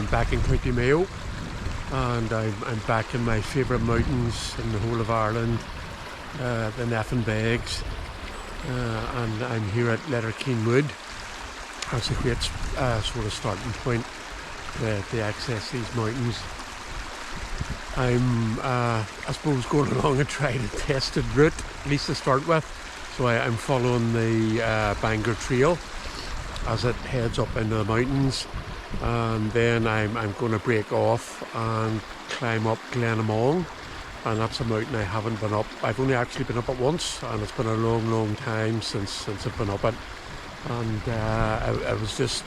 I'm back in County Mayo, and I'm back in my favourite mountains in the whole of Ireland, the Nephin Begs, and I'm here at Letterkeen Wood. That's a great sort of starting point to access these mountains. I'm, I suppose, going along a tried and tested route, at least to start with. So I'm following the Bangor Trail as it heads up into the mountains, and then I'm going to break off and climb up Glennamong, and that's a mountain I haven't been up. I've only actually been up it once, and it's been a long time since I've been up it. And I was just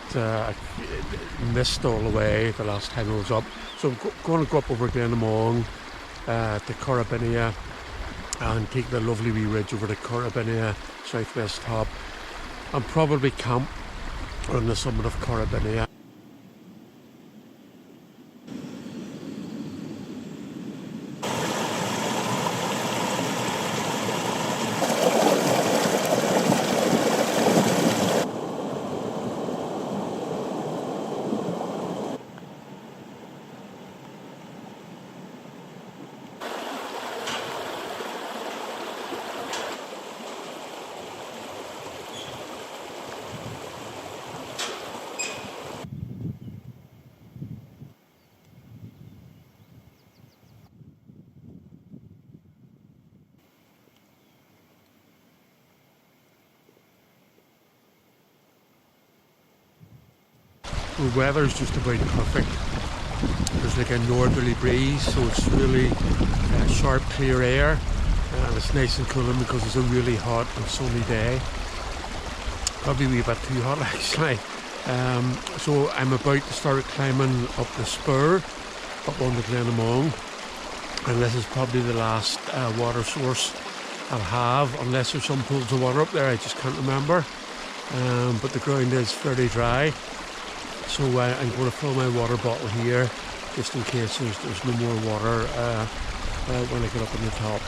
missed all the way the last time I was up. So I'm going to go up over Glennamong to Corryabinnia and take the lovely wee ridge over to Corryabinnia, southwest top, and probably camp on the summit of Corryabinnia. The weather's just about perfect. There's like a northerly breeze, so it's really sharp, clear air, and it's nice and cooling because it's a really hot and sunny day. Probably a wee bit too hot actually. So I'm about to start climbing up the spur, up on the Glennamong, and this is probably the last water source I'll have, unless there's some pools of water up there, I just can't remember. But the ground is fairly dry. So I'm going to fill my water bottle here, just in case there's no more water when I get up on the top.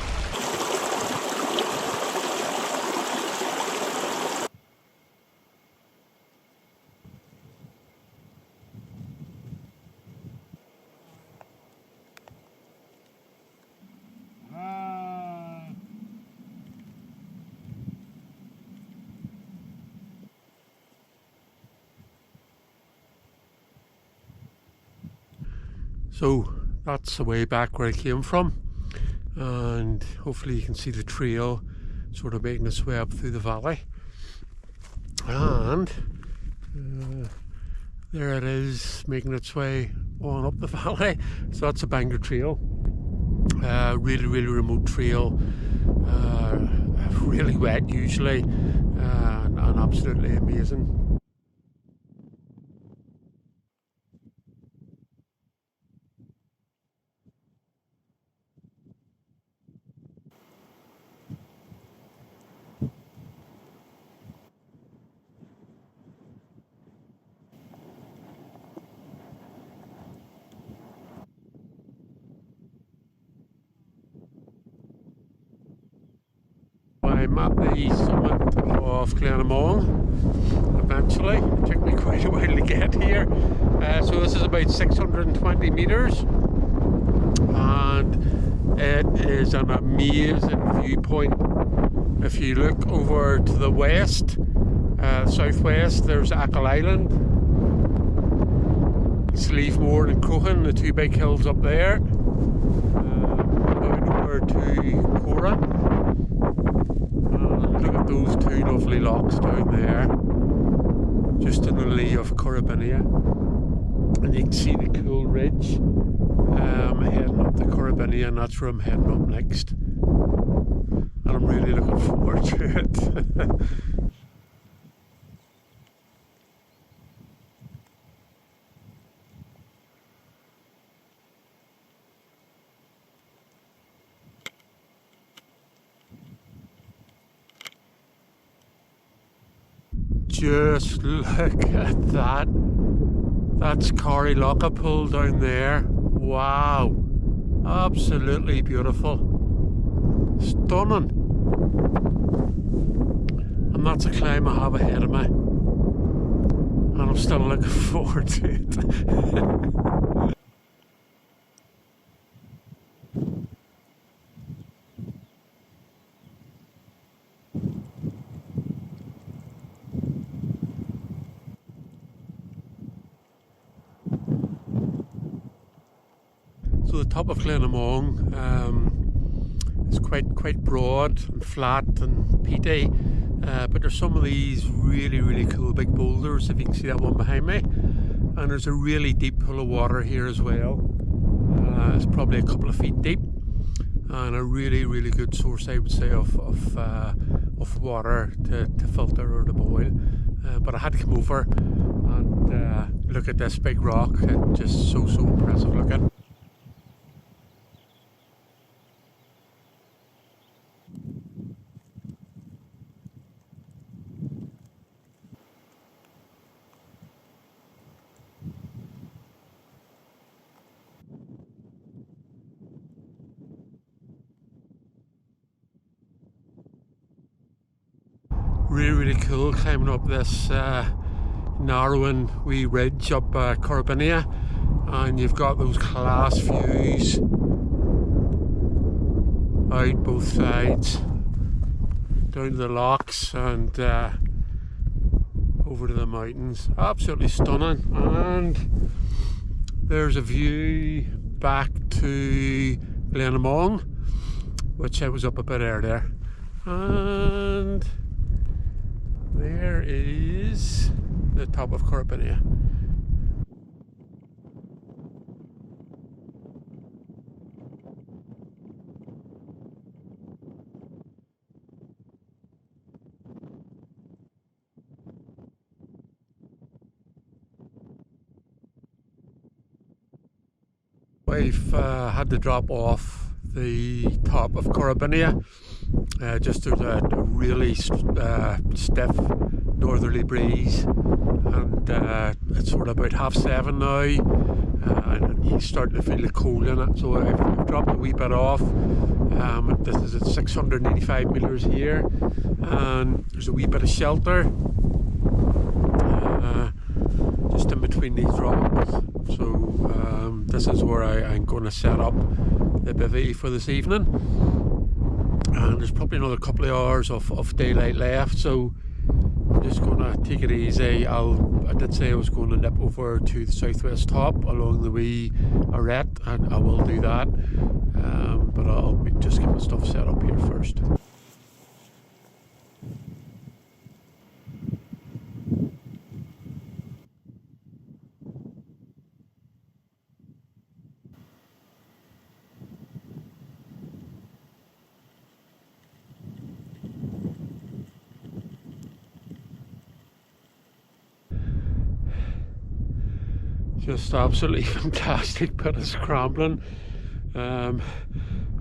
So that's the way back where I came from, and hopefully you can see the trail sort of making its way up through the valley, and there it is making its way on up the valley. So that's the Bangor Trail, really remote trail, really wet usually, and absolutely amazing. I'm at the summit of Glennamong eventually. It took me quite a while to get here. So this is about 620 metres, and it is an amazing viewpoint. If you look over to the west, southwest, there's Achill Island, Sleafmore and Croghan, the two big hills up there. Down over to Corrie. Look at those two lovely lochs down there, just in the lee of Corryabinnia, and you can see the cool ridge heading up to Corryabinnia, and that's where I'm heading up next, and I'm really looking forward to it. Just look at that. That's Corrie Loch Ado down there. Wow. Absolutely beautiful. Stunning. And that's a climb I have ahead of me. And I'm still looking forward to it. So the top of Glennamong is quite broad and flat and peaty, but there's some of these really cool big boulders, if you can see that one behind me, and there's a really deep pool of water here as well. It's probably a couple of feet deep, and a really good source, I would say, of water to filter or to boil. But I had to come over and look at this big rock. It's just so impressive looking. Really cool climbing up this narrowing wee ridge up Corryabinnia, and you've got those class views out both sides, down to the lochs and over to the mountains. Absolutely stunning. And there's a view back to Glennamong, which I was up a bit earlier, and there is the top of Corryabinnia. We've had to drop off the top of Corryabinnia. Just there's a really stiff northerly breeze, and it's sort of about 7:30 now, and you're starting to feel the cold in it. So I've dropped a wee bit off. This is at 685 metres here, and there's a wee bit of shelter just in between these rocks. So this is where I'm going to set up the bivy for this evening. And there's probably another couple of hours of daylight left, so I'm just going to take it easy. I did say I was going to nip over to the southwest top along the wee arete, and I will do that, but I'll just get my stuff set up here first. Just absolutely fantastic bit of scrambling, and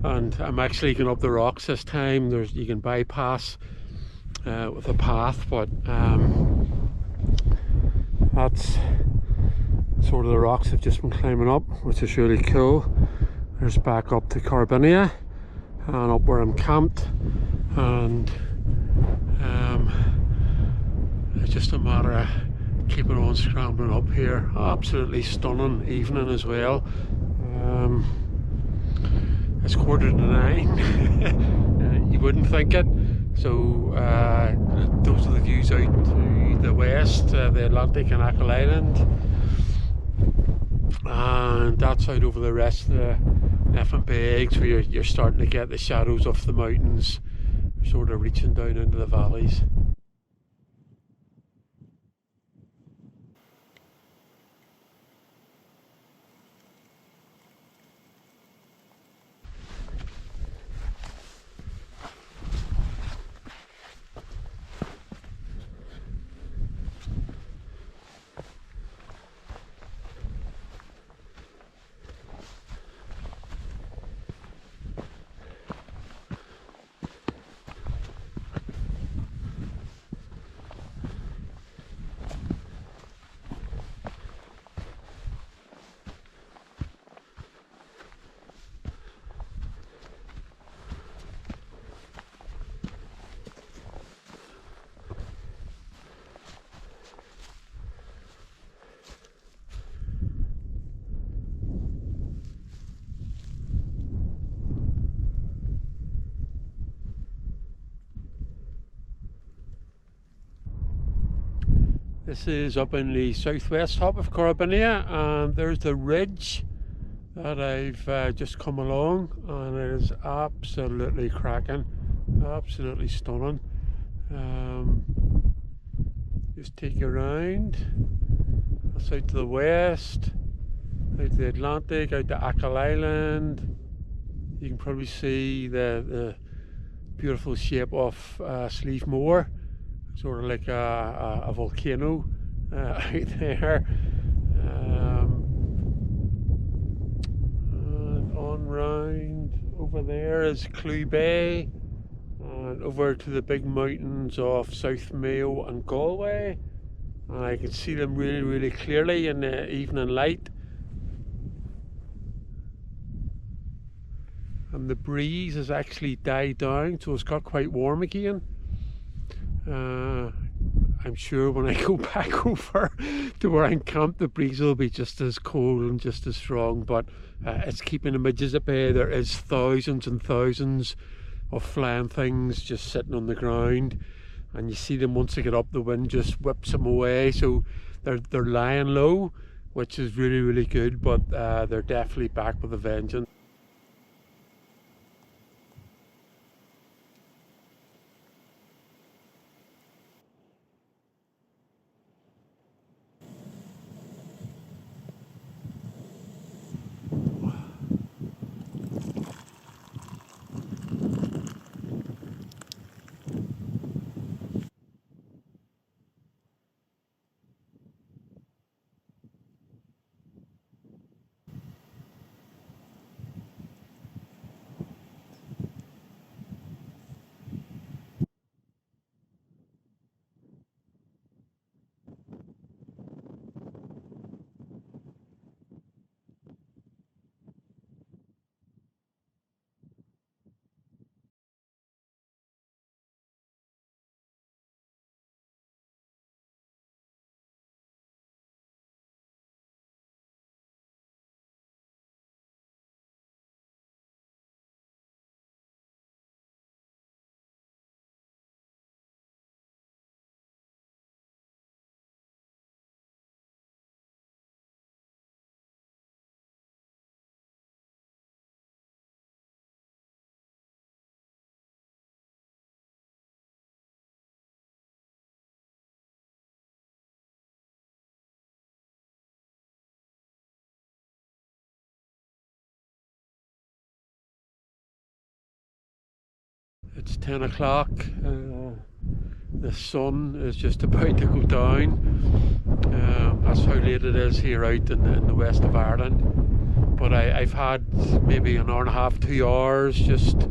I'm actually going up the rocks this time. You can bypass with a path, but that's sort of the rocks I've just been climbing up, which is really cool. There's back up to Corryabinnia and up where I'm camped, and it's just a matter of keeping on scrambling up here. Absolutely stunning evening as well. It's 9:15. You wouldn't think it. So those are the views out to the west, the Atlantic and Achill Island, and that's out over the rest of the Nephin Beg, where you're starting to get the shadows of the mountains sort of reaching down into the valleys. This is up in the southwest top of Corryabinnia, and there's the ridge that I've just come along, and it is absolutely cracking, absolutely stunning. Just take you around. That's out to the west, out to the Atlantic, out to Achill Island. You can probably see the beautiful shape of Slieve Moor, sort of like a volcano out there. And on round over there is Clew Bay, and over to the big mountains of South Mayo and Galway. And I can see them really, really clearly in the evening light. And the breeze has actually died down, so it's got quite warm again. I'm sure when I go back over to where I'm camped, the breeze will be just as cold and just as strong, but it's keeping the midges at bay. There is thousands and thousands of flying things just sitting on the ground, and you see them once they get up, the wind just whips them away, so they're lying low, which is really, really good, but they're definitely back with a vengeance. It's 10 o'clock, the sun is just about to go down. That's how late it is here out in the west of Ireland. But I've had maybe an hour and a half, 2 hours just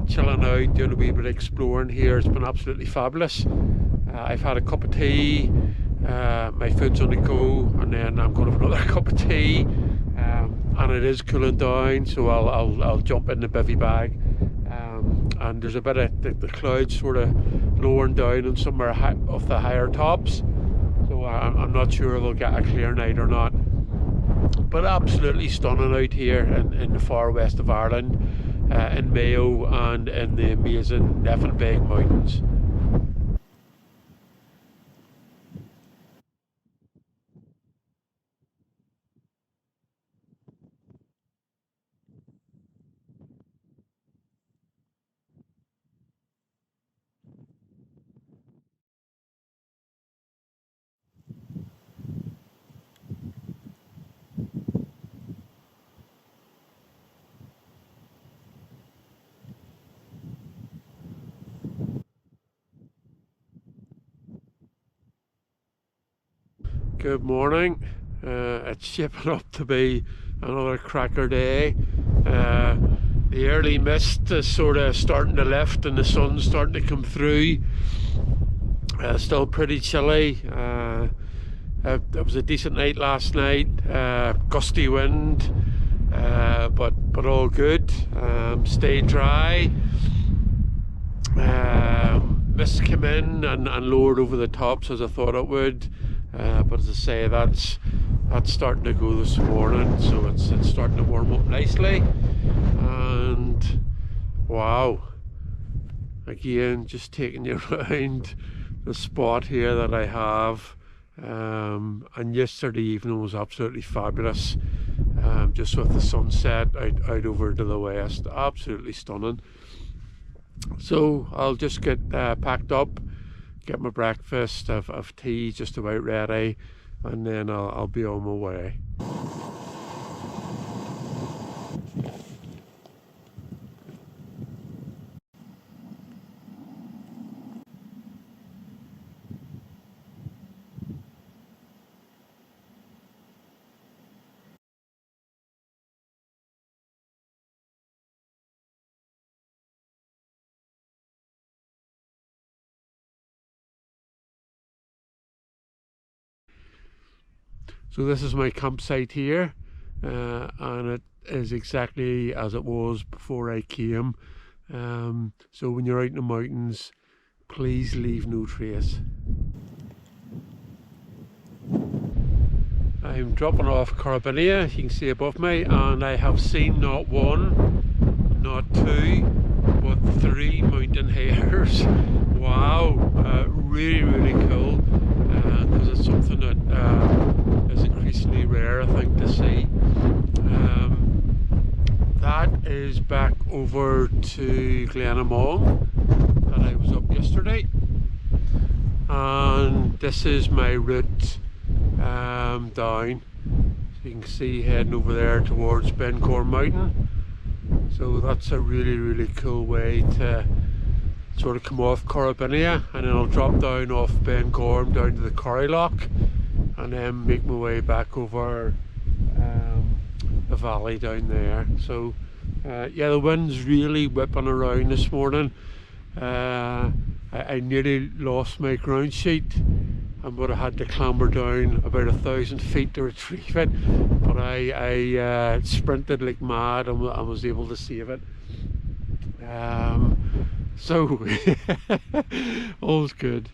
chilling out, doing a wee bit of exploring here. It's been absolutely fabulous. I've had a cup of tea, my food's on the go, and then I'm going to have another cup of tea, and it is cooling down, so I'll jump in the bivy bag. And there's a bit of the clouds sort of lowering down on some of the higher tops, so I'm not sure we'll get a clear night or not. But absolutely stunning out here in the far west of Ireland, in Mayo and in the amazing Nephin Beg Mountains. Good morning. It's shaping up to be another cracker day. The early mist is sort of starting to lift and the sun's starting to come through. Still pretty chilly. It was a decent night last night. Gusty wind, but all good. Stayed dry. Mist came in and lowered over the tops as I thought it would. But as I say, that's starting to go this morning, so it's starting to warm up nicely. And wow, again, just taking you around the spot here that I have. And yesterday evening was absolutely fabulous. just with the sunset out over to the west. Absolutely stunning. So I'll just get packed up, get my breakfast, of tea just about ready, and then I'll be on my way. So this is my campsite here, and it is exactly as it was before I came. So when you're out in the mountains, please leave no trace. I'm dropping off Corryabinnia, you can see above me, and I have seen not one, not two, but 3 mountain hares. Wow, really cool, because it's something that is increasingly rare, I think, to see. That is back over to Glennamong that I was up yesterday, and this is my route down. So you can see heading over there towards Ben Gorm Mountain. So that's a really cool way to sort of come off Corryabinnia, and then I'll drop down off Ben Gorm down to the Corrie Loch, and then make my way back over the valley down there. So yeah, the wind's really whipping around this morning. I nearly lost my ground sheet and would have had to clamber down about 1,000 feet to retrieve it, but I sprinted like mad and was able to save it. So all's good.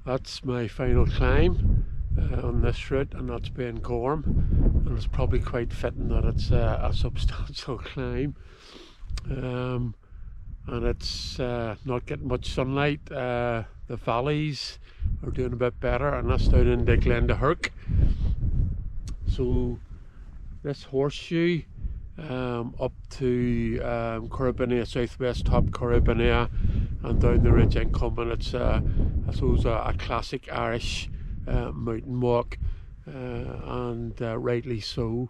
That's my final climb on this route, and that's Ben Gorm, and it's probably quite fitting that it's a substantial climb, and it's not getting much sunlight. The valleys are doing a bit better, and that's down in the Glen Herc. So this horseshoe up to Corryabinnia, southwest top Corryabinnia, and down the ridge incoming. It's I suppose a classic Irish mountain walk, and rightly so.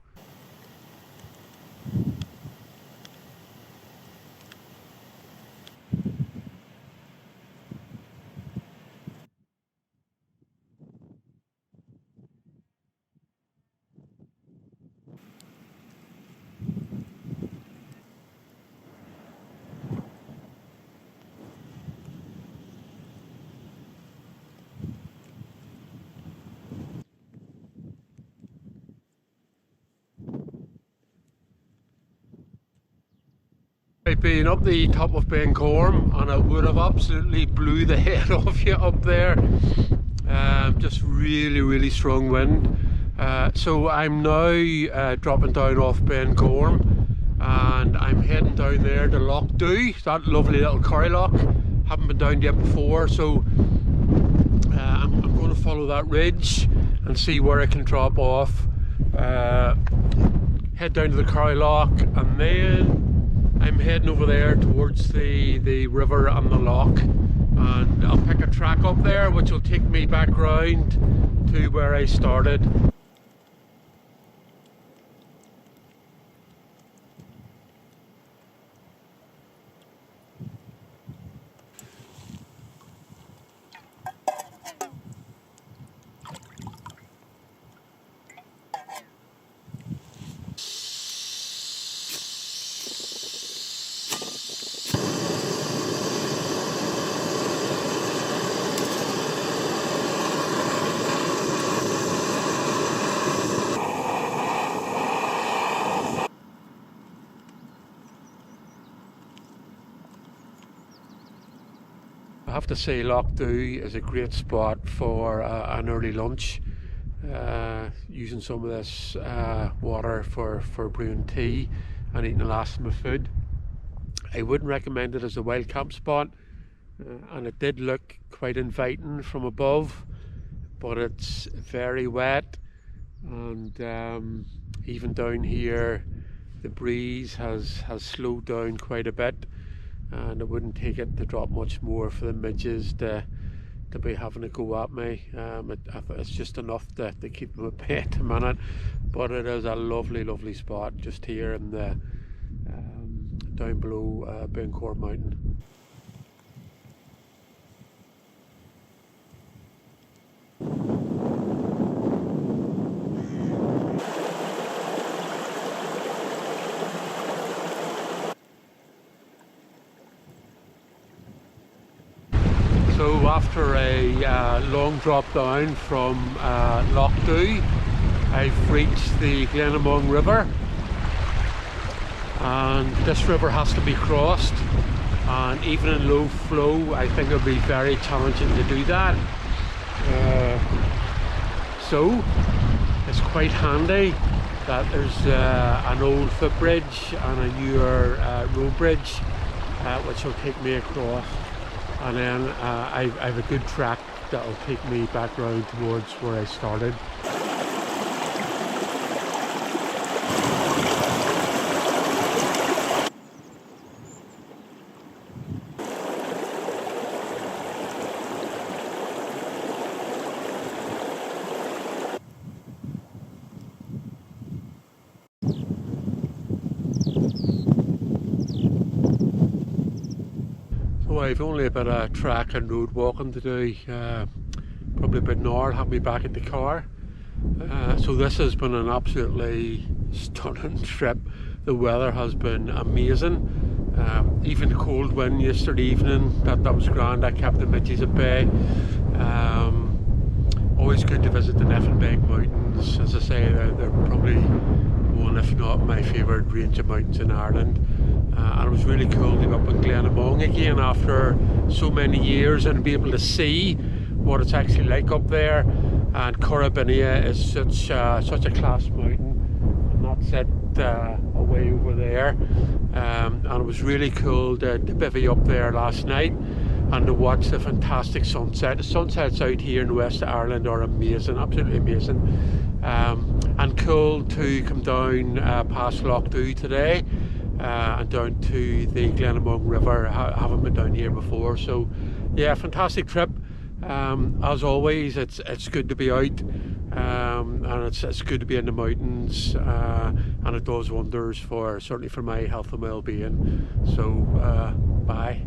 I've been up the top of Ben Gorm, and it would have absolutely blew the head off you up there. Just really strong wind. So I'm now dropping down off Ben Gorm, and I'm heading down there to Loch Doo, that lovely little corrie loch. Haven't been down yet before, so I'm going to follow that ridge and see where I can drop off. Head down to the corrie loch, and then I'm heading over there towards the river and the loch, and I'll pick a track up there which will take me back round to where I started. have to say Loch Ado is a great spot for an early lunch, using some of this water for brewing tea and eating the last of my food. I wouldn't recommend it as a wild camp spot, and it did look quite inviting from above, but it's very wet, and even down here the breeze has slowed down quite a bit, and it wouldn't take it to drop much more for the midges to be having a go at me. It's just enough to keep them at bay at the minute, but it is a lovely spot just here in the down below Ben Gorm Mountain. So after a long drop down from Lough Doo, I've reached the Glennamong River, and this river has to be crossed, and even in low flow I think it'll be very challenging to do that. So it's quite handy that there's an old footbridge and a newer road bridge which will take me across. And then I have a good track that will take me back round towards where I started. So I've only a bit of track and road walking to do, probably about an hour, have me back at the car. So this has been an absolutely stunning trip. The weather has been amazing. Even the cold wind yesterday evening, that was grand. I kept the midges at bay. Always good to visit the Nephin Beg Mountains. As I say, they're probably one, if not my favourite range of mountains in Ireland. And it was really cool to be up in Glennamong again after so many years and be able to see what it's actually like up there. And Corryabinnia is such a class mountain, and that's it away over there. And it was really cool to bivvy up there last night and to watch the fantastic sunset. The sunsets out here in the west of Ireland are amazing, absolutely amazing. And cool to come down past Loch Ado today. And down to the Glennamong River. I haven't been down here before, so yeah, fantastic trip. As always, it's good to be out, and it's good to be in the mountains, and it does wonders for certainly for my health and well-being. So bye.